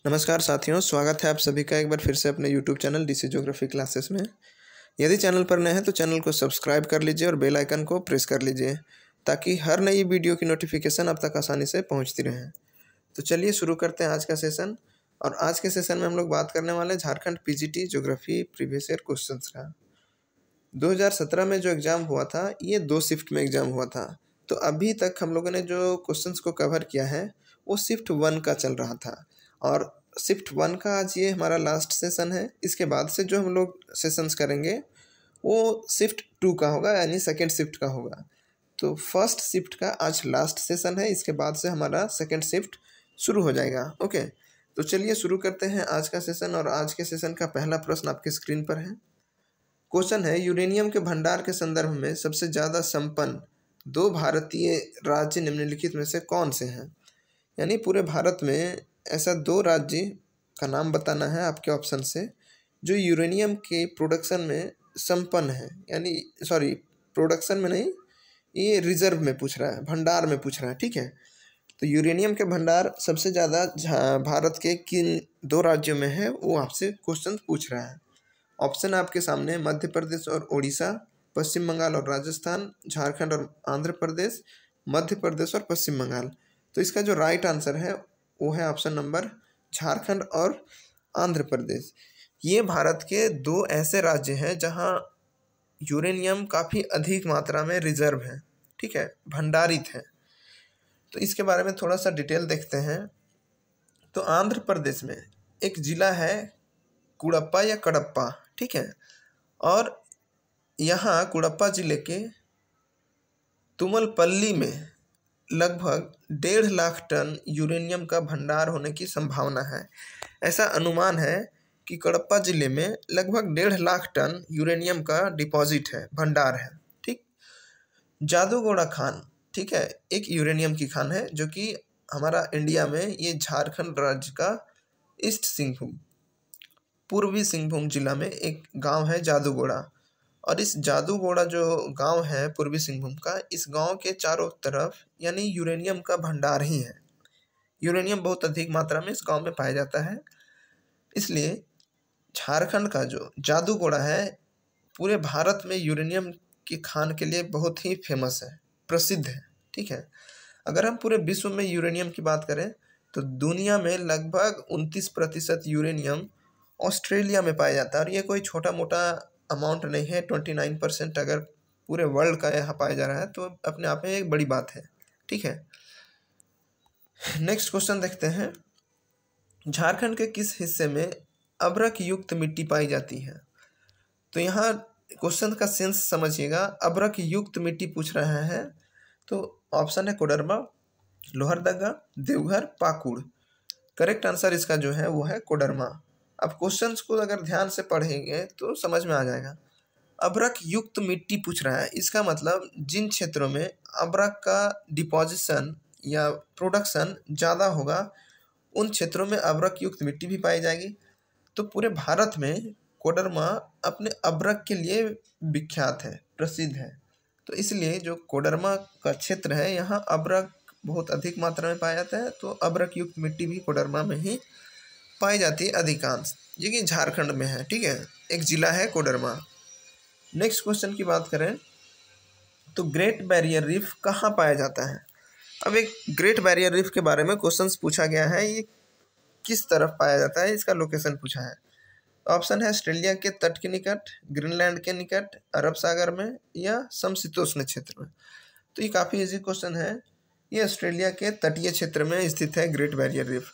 नमस्कार साथियों, स्वागत है आप सभी का एक बार फिर से अपने YouTube channel DC geography classes में। यदि चैनल पर नए हैं तो चैनल को सब्सक्राइब कर लीजिए और बेल आइकन को प्रेस कर लीजिए ताकि हर नई वीडियो की नोटिफिकेशन आप तक आसानी से पहुंचती रहे। तो चलिए शुरू करते हैं आज का सेशन। और आज के सेशन में हम लोग बात करने वाले हैं Jharkhand PGT geography previous year question का। 2017 में जो एग्ज़ाम हुआ था ये 2 शिफ्ट में एग्ज़ाम हुआ था। तो अभी तक हम लोगों ने जो क्वेश्चंस को कवर किया है वो शिफ्ट 1 का चल रहा था और शिफ्ट 1 का आज ये हमारा लास्ट सेशन है। इसके बाद से जो हम लोग सेशंस करेंगे वो शिफ्ट 2 का होगा, यानी सेकेंड शिफ्ट का होगा। तो फर्स्ट शिफ्ट का आज लास्ट सेशन है, इसके बाद से हमारा सेकेंड शिफ्ट शुरू हो जाएगा। ओके, तो चलिए शुरू करते हैं आज का सेशन। और आज के सेशन का पहला प्रश्न आपके स्क्रीन पर है। क्वेश्चन है, यूरेनियम के भंडार के संदर्भ में सबसे ज़्यादा संपन्न 2 भारतीय राज्य निम्नलिखित में से कौन से हैं? यानी पूरे भारत में ऐसा 2 राज्य का नाम बताना है आपके ऑप्शन से जो यूरेनियम के प्रोडक्शन में संपन्न है। यानी सॉरी, प्रोडक्शन में नहीं, ये रिजर्व में पूछ रहा है, भंडार में पूछ रहा है। ठीक है, तो यूरेनियम के भंडार सबसे ज़्यादा भारत के किन 2 राज्यों में है वो आपसे क्वेश्चन पूछ रहा है। ऑप्शन आपके सामने मध्य प्रदेश और उड़ीसा, पश्चिम बंगाल और राजस्थान, झारखंड और आंध्र प्रदेश, मध्य प्रदेश और पश्चिम बंगाल। तो इसका जो राइट आंसर है वो है ऑप्शन नंबर झारखंड और आंध्र प्रदेश। ये भारत के 2 ऐसे राज्य हैं जहां यूरेनियम काफ़ी अधिक मात्रा में रिजर्व है। ठीक है, भंडारित है। तो इसके बारे में थोड़ा सा डिटेल देखते हैं। तो आंध्र प्रदेश में एक ज़िला है कुड़प्पा या कडप्पा। ठीक है, और यहाँ कुड़प्पा ज़िले के तुमलपल्ली में लगभग 1.5 लाख टन यूरेनियम का भंडार होने की संभावना है। ऐसा अनुमान है कि कडप्पा ज़िले में लगभग 1.5 लाख टन यूरेनियम का डिपॉजिट है, भंडार है। ठीक, जादूगोड़ा खान, ठीक है, एक यूरेनियम की खान है जो कि हमारा इंडिया में ये झारखंड राज्य का ईस्ट सिंहभूम, पूर्वी सिंहभूम जिला में एक गांव है जादूगोड़ा। और इस जादूगोड़ा जो गांव है पूर्वी सिंहभूम का, इस गांव के चारों तरफ यानी यूरेनियम का भंडार ही है। यूरेनियम बहुत अधिक मात्रा में इस गांव में पाया जाता है, इसलिए झारखंड का जो जादूगोड़ा है पूरे भारत में यूरेनियम की खान के लिए बहुत ही फेमस है, प्रसिद्ध है। ठीक है, अगर हम पूरे विश्व में यूरेनियम की बात करें तो दुनिया में लगभग 29% यूरेनियम ऑस्ट्रेलिया में पाया जाता है। और ये कोई छोटा मोटा अमाउंट नहीं है। 29% अगर पूरे वर्ल्ड का यहाँ पाया जा रहा है तो अपने आप में एक बड़ी बात है। ठीक है, नेक्स्ट क्वेश्चन देखते हैं। झारखंड के किस हिस्से में अभ्रक युक्त मिट्टी पाई जाती है? तो यहाँ क्वेश्चन का सेंस समझिएगा, अभ्रक युक्त मिट्टी पूछ रहा है। तो ऑप्शन है कोडरमा, लोहरदगा, देवघर, पाकुड़। करेक्ट आंसर इसका जो है वो है कोडरमा। अब क्वेश्चंस को अगर ध्यान से पढ़ेंगे तो समझ में आ जाएगा। अभ्रक युक्त मिट्टी पूछ रहा है, इसका मतलब जिन क्षेत्रों में अभ्रक का डिपोजिशन या प्रोडक्शन ज़्यादा होगा उन क्षेत्रों में अभ्रक युक्त मिट्टी भी पाई जाएगी। तो पूरे भारत में कोडरमा अपने अभ्रक के लिए विख्यात है, प्रसिद्ध है। तो इसलिए जो कोडरमा का क्षेत्र है यहाँ अभ्रक बहुत अधिक मात्रा में पाया जाता है। तो अभ्रक युक्त मिट्टी भी कोडरमा में ही पाई जाती है अधिकांश, जो कि झारखंड में है। ठीक है, एक जिला है कोडरमा। नेक्स्ट क्वेश्चन की बात करें तो ग्रेट बैरियर रीफ कहाँ पाया जाता है? अब एक ग्रेट बैरियर रीफ के बारे में क्वेश्चंस पूछा गया है, ये किस तरफ पाया जाता है, इसका लोकेशन पूछा है। ऑप्शन है ऑस्ट्रेलिया के तट के निकट, ग्रीनलैंड के निकट, अरब सागर में या समशीतोष्ण क्षेत्र में। तो ये काफ़ी इजी क्वेश्चन है। ये ऑस्ट्रेलिया के तटीय क्षेत्र में स्थित है ग्रेट बैरियर रीफ।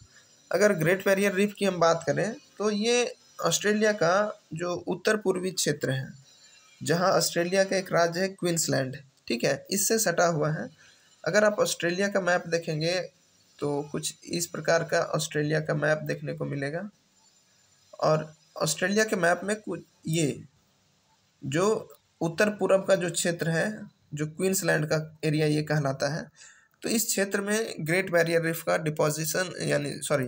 अगर ग्रेट बैरियर रीफ की हम बात करें तो ये ऑस्ट्रेलिया का जो उत्तर पूर्वी क्षेत्र है, जहां ऑस्ट्रेलिया का एक राज्य है क्वींसलैंड, ठीक है, इससे सटा हुआ है। अगर आप ऑस्ट्रेलिया का मैप देखेंगे तो कुछ इस प्रकार का ऑस्ट्रेलिया का मैप देखने को मिलेगा। और ऑस्ट्रेलिया के मैप में कुछ ये जो उत्तर पूर्व का जो क्षेत्र है, जो क्वींसलैंड का एरिया ये कहलाता है, तो इस क्षेत्र में ग्रेट बैरियर रीफ का डिपोजिशन यानी सॉरी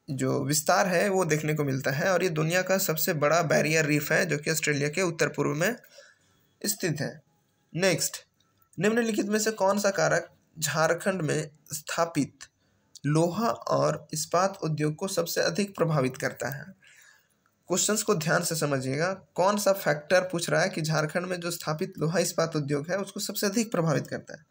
जो विस्तार है वो देखने को मिलता है। और ये दुनिया का सबसे बड़ा बैरियर रीफ है जो कि ऑस्ट्रेलिया के उत्तर पूर्व में स्थित है। नेक्स्ट, निम्नलिखित में से कौन सा कारक झारखंड में स्थापित लोहा और इस्पात उद्योग को सबसे अधिक प्रभावित करता है? क्वेश्चंस को ध्यान से समझिएगा। कौन सा फैक्टर पूछ रहा है कि झारखंड में जो स्थापित लोहा इस्पात उद्योग है उसको सबसे अधिक प्रभावित करता है?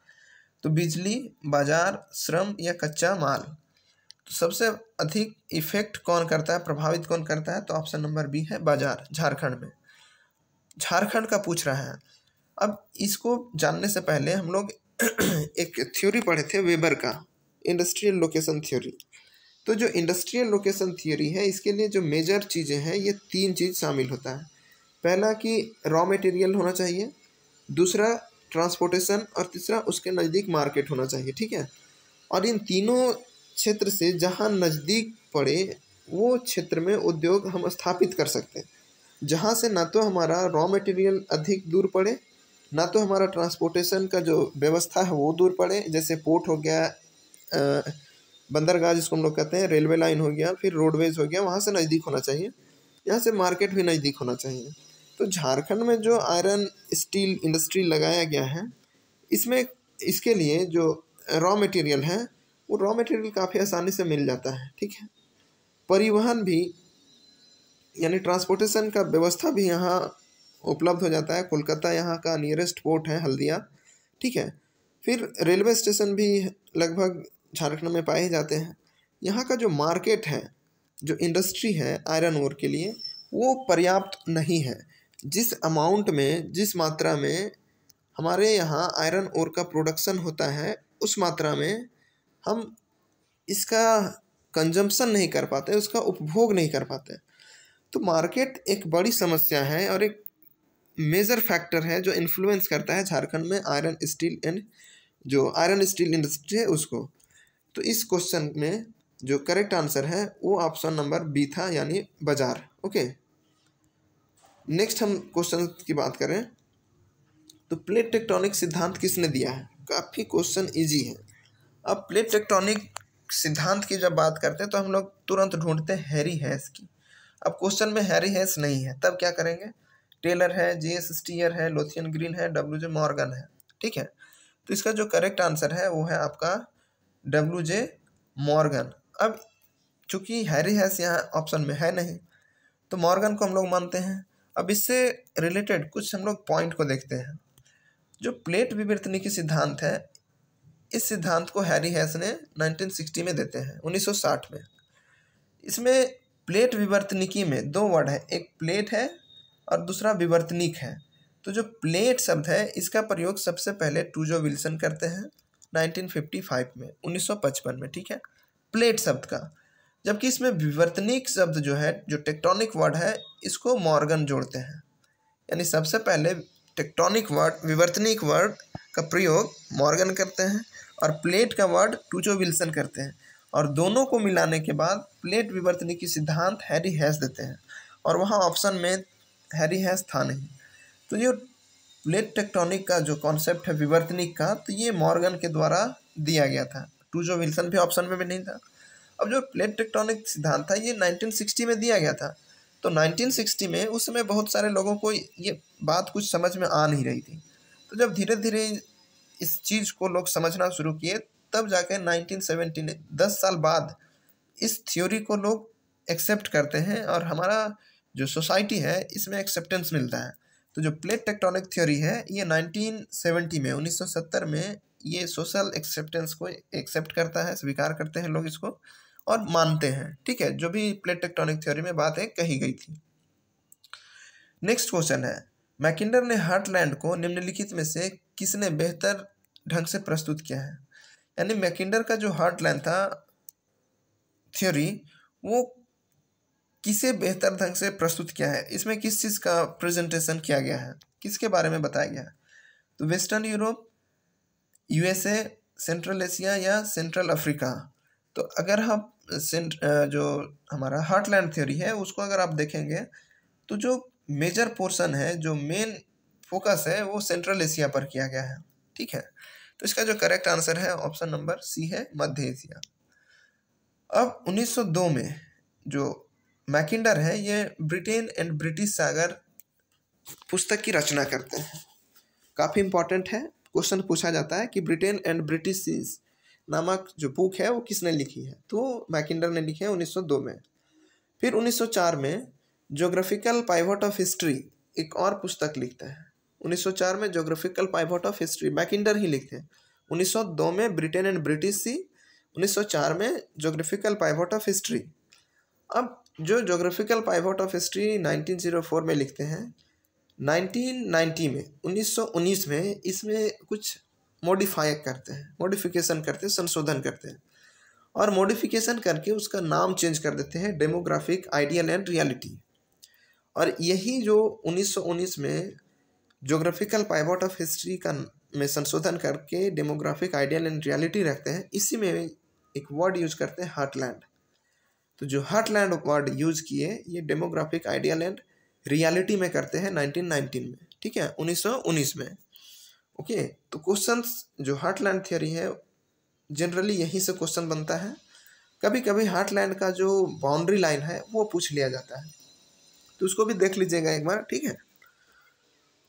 तो बिजली, बाजार, श्रम या कच्चा माल। तो सबसे अधिक इफेक्ट कौन करता है, प्रभावित कौन करता है? तो ऑप्शन नंबर बी है बाजार, झारखंड में। झारखंड का पूछ रहा है। अब इसको जानने से पहले हम लोग एक थ्योरी पढ़े थे वेबर का, इंडस्ट्रियल लोकेशन थ्योरी। तो जो इंडस्ट्रियल लोकेशन थ्योरी है इसके लिए जो मेजर चीज़ें हैं ये 3 चीज़ शामिल होता है। पहला कि रॉ मटेरियल होना चाहिए, दूसरा ट्रांसपोर्टेशन और तीसरा उसके नज़दीक मार्केट होना चाहिए, ठीक है। और इन तीनों क्षेत्र से जहाँ नज़दीक पड़े वो क्षेत्र में उद्योग हम स्थापित कर सकते हैं, जहाँ से ना तो हमारा रॉ मटेरियल अधिक दूर पड़े, ना तो हमारा ट्रांसपोर्टेशन का जो व्यवस्था है वो दूर पड़े, जैसे पोर्ट हो गया, बंदरगाह जिसको हम लोग कहते हैं, रेलवे लाइन हो गया, फिर रोडवेज हो गया, वहाँ से नज़दीक होना चाहिए, यहाँ से मार्केट भी नज़दीक होना चाहिए। तो झारखंड में जो आयरन स्टील इंडस्ट्री लगाया गया है इसमें इसके लिए जो रॉ मटेरियल है वो रॉ मटेरियल काफ़ी आसानी से मिल जाता है, ठीक है। परिवहन भी यानी ट्रांसपोर्टेशन का व्यवस्था भी यहाँ उपलब्ध हो जाता है। कोलकाता यहाँ का नियरेस्ट पोर्ट है, हल्दिया, ठीक है। फिर रेलवे स्टेशन भी लगभग झारखंड में पाए जाते हैं। यहाँ का जो मार्केट है, जो इंडस्ट्री है आयरन ओर के लिए, वो पर्याप्त नहीं है। जिस अमाउंट में, जिस मात्रा में हमारे यहाँ आयरन ओर का प्रोडक्शन होता है उस मात्रा में हम इसका कंजम्पशन नहीं कर पाते, उसका उपभोग नहीं कर पाते। तो मार्केट एक बड़ी समस्या है और एक मेजर फैक्टर है जो इन्फ्लुएंस करता है झारखंड में आयरन स्टील इंडस्ट्री है उसको। तो इस क्वेश्चन में जो करेक्ट आंसर है वो ऑप्शन नंबर बी था, यानी बाजार। ओके, नेक्स्ट हम क्वेश्चन की बात करें तो प्लेट टेक्टोनिक सिद्धांत किसने दिया है? काफ़ी क्वेश्चन इजी है। अब प्लेट टेक्टोनिक सिद्धांत की जब बात करते हैं तो हम लोग तुरंत ढूंढते हैं हैरी हेस की। अब क्वेश्चन में हैरी हेस नहीं है, तब क्या करेंगे? टेलर है, जेएस स्टीयर है, लोथियन ग्रीन है, डब्ल्यूजे मॉर्गन है, ठीक है। तो इसका जो करेक्ट आंसर है वो है आपका डब्ल्यूजे मॉर्गन। अब चूंकि हैरी हेस यहाँ ऑप्शन में है नहीं तो मॉर्गन को हम लोग मानते हैं। अब इससे रिलेटेड कुछ हम लोग पॉइंट को देखते हैं। जो प्लेट विवर्तनिकी सिद्धांत है इस सिद्धांत को हैरी हेस ने 1960 में देते हैं, 1960 में। इसमें प्लेट विवर्तनिकी में 2 वर्ड है, एक प्लेट है और दूसरा विवर्तनिक है। तो जो प्लेट शब्द है इसका प्रयोग सबसे पहले टूजो विल्सन करते हैं 1955 में, 1955 में, ठीक है, प्लेट शब्द का। जबकि इसमें विवर्तनिक शब्द जो है, जो टेक्टोनिक वर्ड है, इसको मॉर्गन जोड़ते हैं। यानी सबसे पहले टेक्टोनिक वर्ड, विवर्तनिक वर्ड का प्रयोग मॉर्गन करते हैं और प्लेट का वर्ड टूजो विल्सन करते हैं, और दोनों को मिलाने के बाद प्लेट विवर्तनिकी सिद्धांत हैरी हेस देते हैं। और वहाँ ऑप्शन में हैरी हेस था नहीं। तो ये प्लेट टेक्टोनिक का जो कॉन्सेप्ट है विवर्तनिक का, तो ये मॉर्गन के द्वारा दिया गया था। टूजो विल्सन भी ऑप्शन में भी नहीं था। अब जो प्लेट टेक्टोनिक सिद्धांत था ये 1960 में दिया गया था। तो 1960 में उस समय बहुत सारे लोगों को ये बात कुछ समझ में आ नहीं रही थी। तो जब धीरे धीरे इस चीज़ को लोग समझना शुरू किए तब जाके 1970 10 साल बाद इस थ्योरी को लोग एक्सेप्ट करते हैं और हमारा जो सोसाइटी है इसमें एक्सेप्टेंस मिलता है। तो जो प्लेट टेक्टोनिक थ्योरी है ये 1970 में, 1970 में ये सोशल एक्सेप्टेंस को एक्सेप्ट करता है, स्वीकार करते हैं लोग इसको और मानते हैं, ठीक है, जो भी प्लेट टेक्टोनिक थ्योरी में बातें कही गई थी। नेक्स्ट क्वेश्चन है, मैकिंडर ने हार्टलैंड को निम्नलिखित में से किसने बेहतर ढंग से प्रस्तुत किया है? यानी मैकिंडर का जो हार्टलैंड था थ्योरी वो किसे बेहतर ढंग से प्रस्तुत किया है? इसमें किस चीज़ का प्रेजेंटेशन किया गया है, किसके बारे में बताया गया है? तो western Europe, USA, central Asia या सेंट्रल अफ्रीका। तो अगर हम जो हमारा हार्टलैंड थ्योरी है उसको अगर आप देखेंगे तो जो मेजर पोर्शन है, जो मेन फोकस है वो सेंट्रल एशिया पर किया गया है, ठीक है। तो इसका जो करेक्ट आंसर है ऑप्शन नंबर सी है, मध्य एशिया। अब 1902 में जो मैकिंडर है ये ब्रिटेन एंड ब्रिटिश सागर पुस्तक की रचना करते हैं। काफ़ी इंपॉर्टेंट है, क्वेश्चन पूछा जाता है कि ब्रिटेन एंड ब्रिटिश सीज नामक जो बुक है वो किसने लिखी है, तो मैकिंडर ने लिखी है 1902 में। फिर 1904 में ज्योग्राफिकल पाइवट ऑफ हिस्ट्री एक और पुस्तक लिखता है। 1904 में geographical pivot of history Mackinder ही लिखते हैं। 1902 में ब्रिटेन एंड ब्रिटिश सी, 1904 में ज्योग्राफिकल पाइवट ऑफ हिस्ट्री। अब जो ज्योग्राफिकल पाइवट ऑफ हिस्ट्री 1904 में लिखते हैं, 1990 में 1919 में इसमें कुछ मॉडिफिकेशन करते हैं, संशोधन करते हैं और मॉडिफिकेशन करके उसका नाम चेंज कर देते हैं डेमोग्राफिक आइडियल एंड रियलिटी। और यही जो 1919 में ज्योग्राफिकल पाइवट ऑफ हिस्ट्री का में संशोधन करके डेमोग्राफिक आइडियल एंड रियलिटी रखते हैं, इसी में एक वर्ड यूज करते हैं हार्टलैंड। तो जो हार्टलैंड वर्ड यूज किए ये डेमोग्राफिक आइडियल एंड रियलिटी में करते हैं 1919 में, ठीक है, 1919 में। ओके, तो क्वेश्चंस जो हार्टलैंड थियरी है जनरली यहीं से क्वेश्चन बनता है। कभी कभी हार्टलैंड का जो बाउंड्री लाइन है वो पूछ लिया जाता है, तो उसको भी देख लीजिएगा एक बार, ठीक है।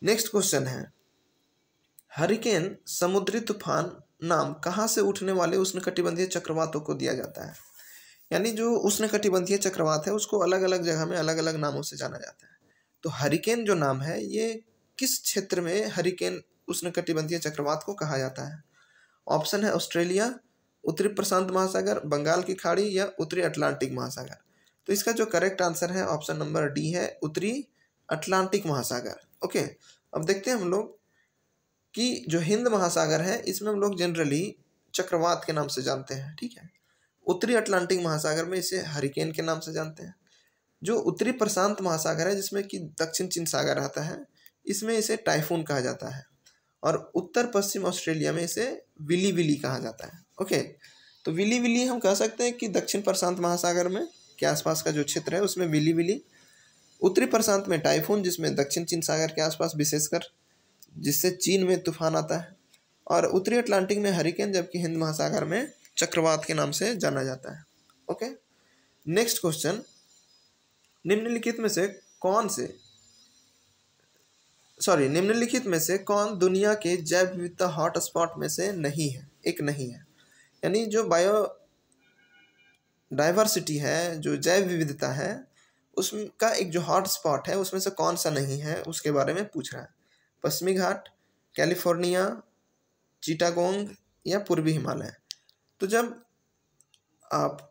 नेक्स्ट क्वेश्चन है, हरिकेन समुद्री तूफान नाम कहाँ से उठने वाले उष्णकटिबंधीय चक्रवातों को दिया जाता है। यानी जो उष्णकटिबंधीय चक्रवात है उसको अलग अलग जगह में अलग अलग नामों से जाना जाता है। तो हरिकेन जो नाम है ये किस क्षेत्र में हरिकेन उष्णकटिबंधीय चक्रवात को कहा जाता है। ऑप्शन है ऑस्ट्रेलिया, उत्तरी प्रशांत महासागर, बंगाल की खाड़ी या उत्तरी अटलांटिक महासागर। तो इसका जो करेक्ट आंसर है ऑप्शन नंबर डी है, उत्तरी अटलांटिक महासागर। ओके, अब देखते हैं हम लोग कि जो हिंद महासागर है इसमें हम लोग जनरली चक्रवात के नाम से जानते हैं, ठीक है। उत्तरी अटलांटिक महासागर में इसे हरिकेन के नाम से जानते हैं। जो उत्तरी प्रशांत महासागर है जिसमें कि दक्षिण चीन सागर आता है, इसमें इसे टाइफून कहा जाता है। और उत्तर पश्चिम ऑस्ट्रेलिया में इसे विली विली कहा जाता है। ओके, तो विली विली हम कह सकते हैं कि दक्षिण प्रशांत महासागर में के आसपास का जो क्षेत्र है उसमें विली विली, उत्तरी प्रशांत में टाइफून जिसमें दक्षिण चीन सागर के आसपास विशेषकर जिससे चीन में तूफान आता है, और उत्तरी अटलांटिक में हरिकेन, जबकि हिंद महासागर में चक्रवात के नाम से जाना जाता है। ओके, नेक्स्ट क्वेश्चन, निम्नलिखित में से कौन दुनिया के जैव विविधता हॉटस्पॉट में से नहीं है, एक नहीं है। यानी जो बायो डाइवर्सिटी है, जो जैव विविधता है, उसका एक जो हॉटस्पॉट है उसमें से कौन सा नहीं है उसके बारे में पूछ रहा है। पश्चिमी घाट, कैलिफोर्निया, चिटागोंग या पूर्वी हिमालय। तो जब आप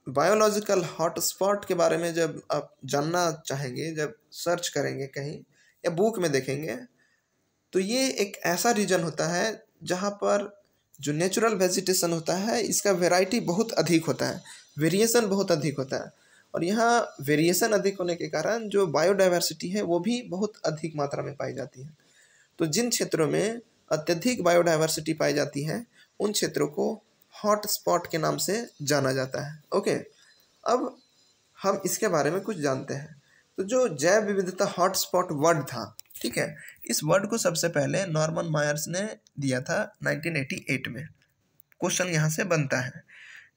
बायोलॉजिकल हॉटस्पॉट के बारे में जब आप जानना चाहेंगे, जब सर्च करेंगे कहीं या बुक में देखेंगे, तो ये एक ऐसा रीजन होता है जहाँ पर जो नेचुरल वेजिटेशन होता है इसका वैरायटी बहुत अधिक होता है, वेरिएशन बहुत अधिक होता है। और यहाँ वेरिएशन अधिक होने के कारण जो बायोडाइवर्सिटी है वो भी बहुत अधिक मात्रा में पाई जाती है। तो जिन क्षेत्रों में अत्यधिक बायोडाइवर्सिटी पाई जाती है उन क्षेत्रों को हॉट स्पॉट के नाम से जाना जाता है। ओके, अब हम इसके बारे में कुछ जानते हैं। तो जो जैव विविधता हॉट स्पॉट वर्ड था, ठीक है, इस वर्ड को सबसे पहले नॉर्मन मायर्स ने दिया था 1988 में। क्वेश्चन यहाँ से बनता है,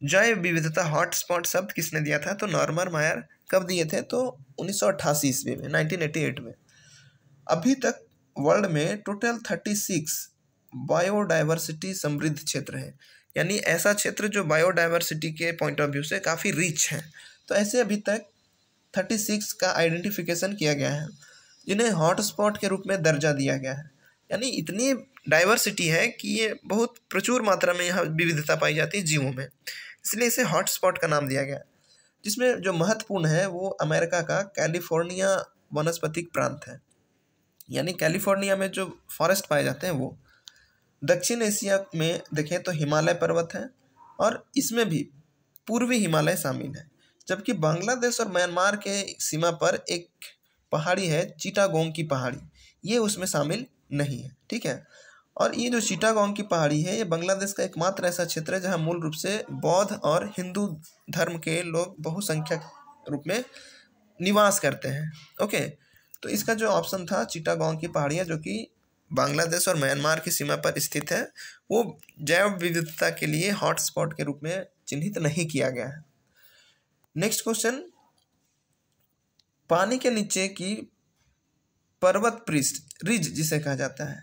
जैव विविधता हॉट स्पॉट शब्द किसने दिया था। तो नॉर्मन मायर कब दिए थे, तो 1988 ईस्वी में, 1988 में। अभी तक वर्ल्ड में टोटल 36 बायोडाइवर्सिटी समृद्ध क्षेत्र है, यानी ऐसा क्षेत्र जो बायोडाइवर्सिटी के पॉइंट ऑफ व्यू से काफ़ी रिच है। तो ऐसे अभी तक 36 का आइडेंटिफिकेशन किया गया है जिन्हें हॉटस्पॉट के रूप में दर्जा दिया गया है। यानी इतनी डाइवर्सिटी है कि ये बहुत प्रचुर मात्रा में यहाँ विविधता पाई जाती है जीवों में, इसलिए इसे हॉटस्पॉट का नाम दिया गया। जिसमें जो महत्वपूर्ण है वो अमेरिका का कैलिफोर्निया वनस्पतिक प्रांत है, यानी कैलिफोर्निया में जो फॉरेस्ट पाए जाते हैं वो। दक्षिण एशिया में देखें तो हिमालय पर्वत है और इसमें भी पूर्वी हिमालय शामिल है। जबकि बांग्लादेश और म्यांमार के सीमा पर एक पहाड़ी है चिटागोंग की पहाड़ी, ये उसमें शामिल नहीं है, ठीक है। और ये जो चिटागोंग की पहाड़ी है ये बांग्लादेश का एकमात्र ऐसा क्षेत्र है जहाँ मूल रूप से बौद्ध और हिंदू धर्म के लोग बहुसंख्यक रूप में निवास करते हैं। ओके, तो इसका जो ऑप्शन था चिटागोंग की पहाड़ियाँ जो कि बांग्लादेश और म्यांमार की सीमा पर स्थित है, वो जैव विविधता के लिए हॉटस्पॉट के रूप में चिन्हित नहीं किया गया है। नेक्स्ट क्वेश्चन, पानी के नीचे की पर्वत पृष्ठ रिज जिसे कहा जाता है,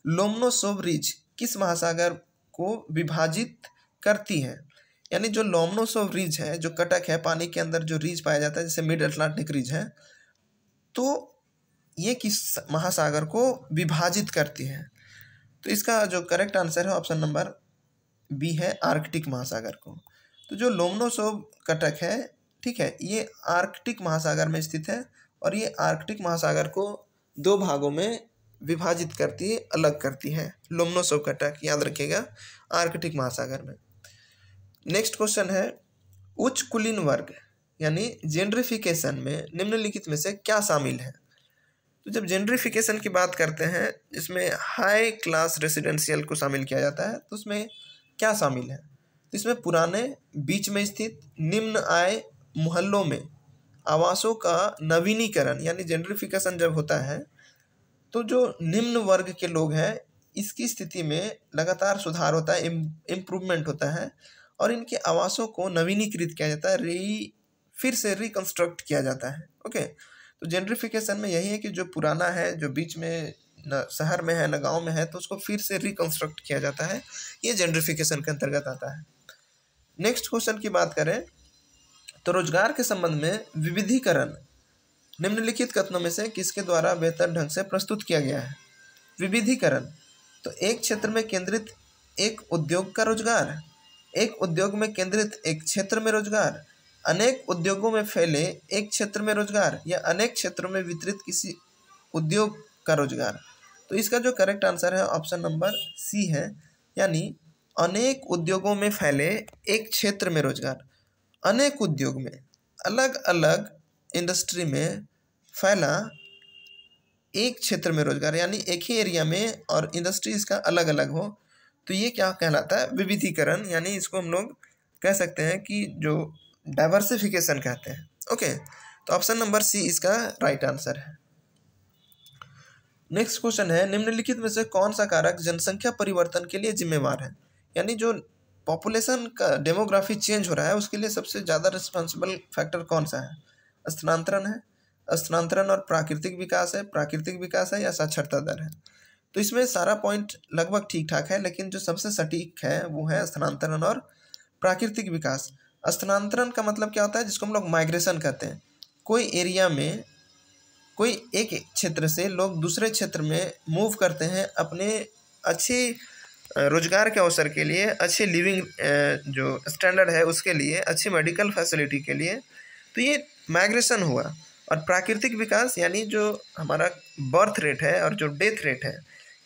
लोमनोसोव रिज किस महासागर को विभाजित करती है। यानी जो लोमनोसोव रिज है, जो कटक है, पानी के अंदर जो रिज पाया जाता है जैसे मिड अटलांटिक रिज है, तो ये किस महासागर को विभाजित करती है? तो इसका जो करेक्ट आंसर है ऑप्शन नंबर बी है, आर्कटिक महासागर को। तो जो लोमनोसोव कटक है, ठीक है, ये आर्कटिक महासागर में स्थित है और ये आर्कटिक महासागर को दो भागों में विभाजित करती है, अलग करती है। लोमनोसोव कटक याद रखिएगा, आर्कटिक महासागर में। नेक्स्ट क्वेश्चन है, उच्च कुलीन वर्ग यानी जेंड्रिफिकेशन में निम्नलिखित में से क्या शामिल है? तो जब जेंड्रिफिकेशन की बात करते हैं, इसमें हाई क्लास रेसिडेंशियल को शामिल किया जाता है, तो उसमें क्या शामिल है? तो इसमें पुराने, बीच में स्थित, निम्न आय मोहल्लों में आवासों का नवीनीकरण, यानी जेंड्रिफिकेशन जब होता है तो जो निम्न वर्ग के लोग हैं इसकी स्थिति में लगातार सुधार होता है, इम्प्रूवमेंट होता है और इनके आवासों को नवीनीकृत किया जाता है, फिर से रिकंस्ट्रक्ट किया जाता है। ओके, तो जेंड्रिफिकेशन में यही है कि जो पुराना है, जो बीच में न शहर में है न गांव में है, तो उसको फिर से रिकंस्ट्रक्ट किया जाता है, ये जेंड्रिफिकेशन के अंतर्गत आता है। नेक्स्ट क्वेश्चन की बात करें तो रोजगार के संबंध में विविधीकरण निम्नलिखित कथनों में से किसके द्वारा बेहतर ढंग से प्रस्तुत किया गया है? विविधीकरण, तो एक क्षेत्र में केंद्रित एक उद्योग का रोजगार, एक उद्योग में केंद्रित एक क्षेत्र में रोजगार, अनेक उद्योगों में फैले एक क्षेत्र में रोजगार, या अनेक क्षेत्रों में वितरित किसी उद्योग का रोजगार। तो इसका जो करेक्ट आंसर है ऑप्शन नंबर सी है, यानी अनेक उद्योगों में फैले एक क्षेत्र में रोजगार। अनेक उद्योग में, अलग अलग इंडस्ट्री में फैला एक क्षेत्र में रोजगार, यानी एक ही एरिया में और इंडस्ट्रीज का अलग अलग हो, तो ये क्या कहलाता है? विविधीकरण, यानी इसको हम लोग कह सकते हैं कि जो डाइवर्सिफिकेशन कहते हैं। ओके, तो ऑप्शन नंबर सी इसका राइट आंसर है। नेक्स्ट क्वेश्चन है, निम्नलिखित में से कौन सा कारक जनसंख्या परिवर्तन के लिए जिम्मेवार है? यानी जो पॉपुलेशन का डेमोग्राफी चेंज हो रहा है उसके लिए सबसे ज़्यादा रिस्पॉन्सिबल फैक्टर कौन सा है? स्थानांतरण है, स्थानांतरण और प्राकृतिक विकास है, प्राकृतिक विकास है, या साक्षरता दर है? तो इसमें सारा पॉइंट लगभग ठीक ठाक है, लेकिन जो सबसे सटीक है वो है स्थानांतरण और प्राकृतिक विकास। स्थानांतरण का मतलब क्या होता है? जिसको हम लोग माइग्रेशन कहते हैं। कोई एरिया में, कोई एक क्षेत्र से लोग दूसरे क्षेत्र में मूव करते हैं अपने अच्छे रोजगार के अवसर के लिए, अच्छे लिविंग जो स्टैंडर्ड है उसके लिए, अच्छी मेडिकल फैसिलिटी के लिए, तो ये माइग्रेशन हुआ। और प्राकृतिक विकास यानी जो हमारा बर्थ रेट है और जो डेथ रेट है,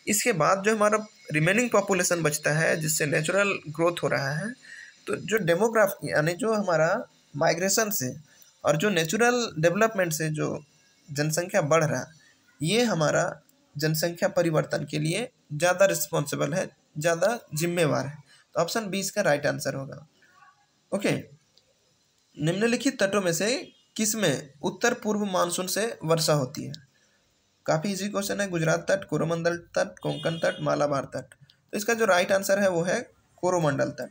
इसके बाद जो हमारा रिमेनिंग पॉपुलेशन बचता है जिससे नेचुरल ग्रोथ हो रहा है, तो जो डेमोग्राफी यानी जो हमारा माइग्रेशन से और जो नेचुरल डेवलपमेंट से जो जनसंख्या बढ़ रहा है, ये हमारा जनसंख्या परिवर्तन के लिए ज़्यादा रिस्पॉन्सिबल है, ज़्यादा जिम्मेवार है। तो ऑप्शन बी इसका राइट आंसर होगा। ओके, निम्नलिखित तटों में से किसमें उत्तर पूर्व मानसून से वर्षा होती है? काफ़ी इजी क्वेश्चन है। गुजरात तट, कोरोमंडल तट, कोंकण तट, मालाबार तट। तो इसका जो राइट आंसर है वो है कोरोमंडल तट।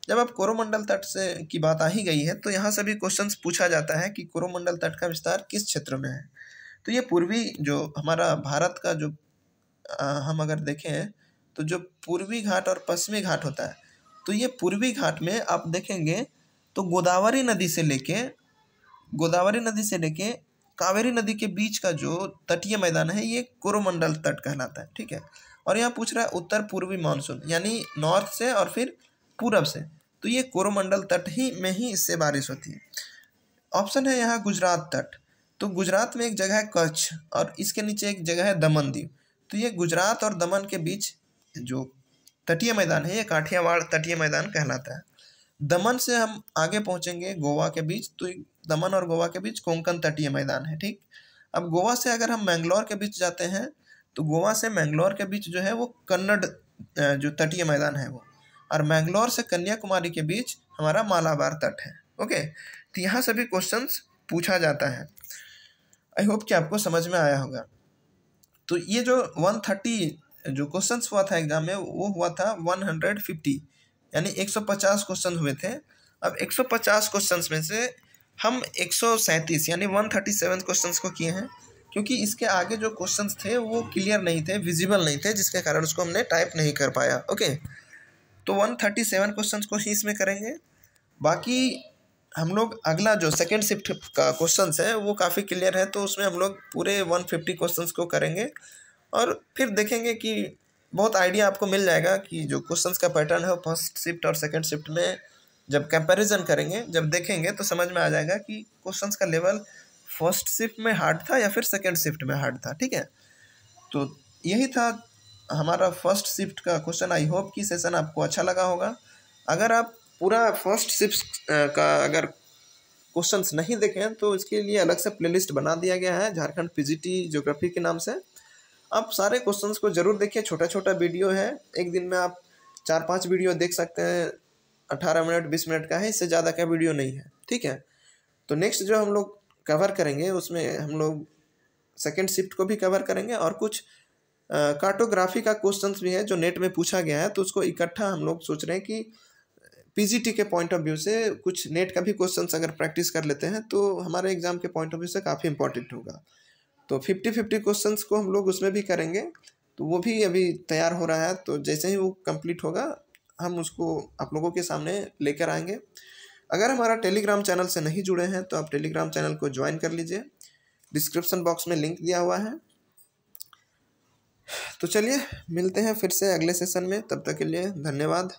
जब अब कोरोमंडल तट से की बात आ ही गई है तो यहाँ से भी क्वेश्चंस पूछा जाता है कि कोरोमंडल तट का विस्तार किस क्षेत्र में है? तो ये पूर्वी जो हमारा भारत का जो हम अगर देखें तो जो पूर्वी घाट और पश्चिमी घाट होता है, तो ये पूर्वी घाट में आप देखेंगे तो गोदावरी नदी से लेके कावेरी नदी के बीच का जो तटीय मैदान है ये कोरोमंडल तट कहलाता है। ठीक है, और यहाँ पूछ रहा है उत्तर पूर्वी मानसून यानी नॉर्थ से और फिर पूरब से, तो ये कोरोमंडल तट ही में ही इससे बारिश होती है। ऑप्शन है यहाँ गुजरात तट। तो गुजरात में एक जगह है कच्छ और इसके नीचे एक जगह है दमन दीव। तो ये गुजरात और दमन के बीच जो तटीय मैदान है ये काठियावाड़ तटीय मैदान कहलाता है। दमन से हम आगे पहुंचेंगे गोवा के बीच, तो दमन और गोवा के बीच कोंकण तटीय मैदान है। ठीक, अब गोवा से अगर हम मैंगलोर के बीच जाते हैं तो गोवा से मैंगलोर के बीच जो है वो कन्नड़ जो तटीय मैदान है वो, और मैंगलोर से कन्याकुमारी के बीच हमारा मालाबार तट है। ओके, तो यहाँ से भी क्वेश्चंस पूछा जाता है। आई होप कि आपको समझ में आया होगा। तो ये जो 130 जो क्वेश्चंस हुआ था एग्जाम में वो हुआ था 150, यानी 150 क्वेश्चन हुए थे। अब 150 क्वेश्चंस में से हम 137 यानी 137 क्वेश्चंस को किए हैं, क्योंकि इसके आगे जो क्वेश्चंस थे वो क्लियर नहीं थे, विजिबल नहीं थे, जिसके कारण उसको हमने टाइप नहीं कर पाया। ओके, तो 137 क्वेश्चंस को ही इसमें करेंगे। बाकी हम लोग अगला जो सेकेंड शिफ्ट का क्वेश्चंस है वो काफ़ी क्लियर है, तो उसमें हम लोग पूरे 150 क्वेश्चंस को करेंगे और फिर देखेंगे कि बहुत आइडिया आपको मिल जाएगा कि जो क्वेश्चंस का पैटर्न है वो फर्स्ट शिफ्ट और सेकेंड शिफ्ट में जब कंपैरिजन करेंगे, जब देखेंगे तो समझ में आ जाएगा कि क्वेश्चंस का लेवल फर्स्ट शिफ्ट में हार्ड था या फिर सेकेंड शिफ्ट में हार्ड था। ठीक है, तो यही था हमारा फर्स्ट शिफ्ट का क्वेश्चन। आई होप कि सेशन आपको अच्छा लगा होगा। अगर आप पूरा फर्स्ट शिफ्ट का अगर क्वेश्चंस नहीं देखें तो इसके लिए अलग से प्लेलिस्ट बना दिया गया है झारखंड पीजीटी ज्योग्राफी के नाम से। आप सारे क्वेश्चंस को जरूर देखिए, छोटा छोटा वीडियो है, एक दिन में आप 4-5 वीडियो देख सकते हैं। 18 मिनट 20 मिनट का है, इससे ज़्यादा का वीडियो नहीं है। ठीक है, तो नेक्स्ट जो हम लोग कवर करेंगे उसमें हम लोग सेकेंड शिफ्ट को भी कवर करेंगे और कुछ कार्टोग्राफी का क्वेश्चंस भी है जो नेट में पूछा गया है, तो उसको इकट्ठा हम लोग सोच रहे हैं कि पीजीटी के पॉइंट ऑफ व्यू से कुछ नेट का भी क्वेश्चंस अगर प्रैक्टिस कर लेते हैं तो हमारे एग्जाम के पॉइंट ऑफ व्यू से काफ़ी इंपॉर्टेंट होगा। तो 50-50 क्वेश्चंस को हम लोग उसमें भी करेंगे, तो वो भी अभी तैयार हो रहा है, तो जैसे ही वो कंप्लीट होगा हम उसको आप लोगों के सामने लेकर आएंगे। अगर हमारा टेलीग्राम चैनल से नहीं जुड़े हैं तो आप टेलीग्राम चैनल को ज्वाइन कर लीजिए, डिस्क्रिप्शन बॉक्स में लिंक दिया हुआ है। तो चलिए मिलते हैं फिर से अगले सेशन में, तब तक के लिए धन्यवाद।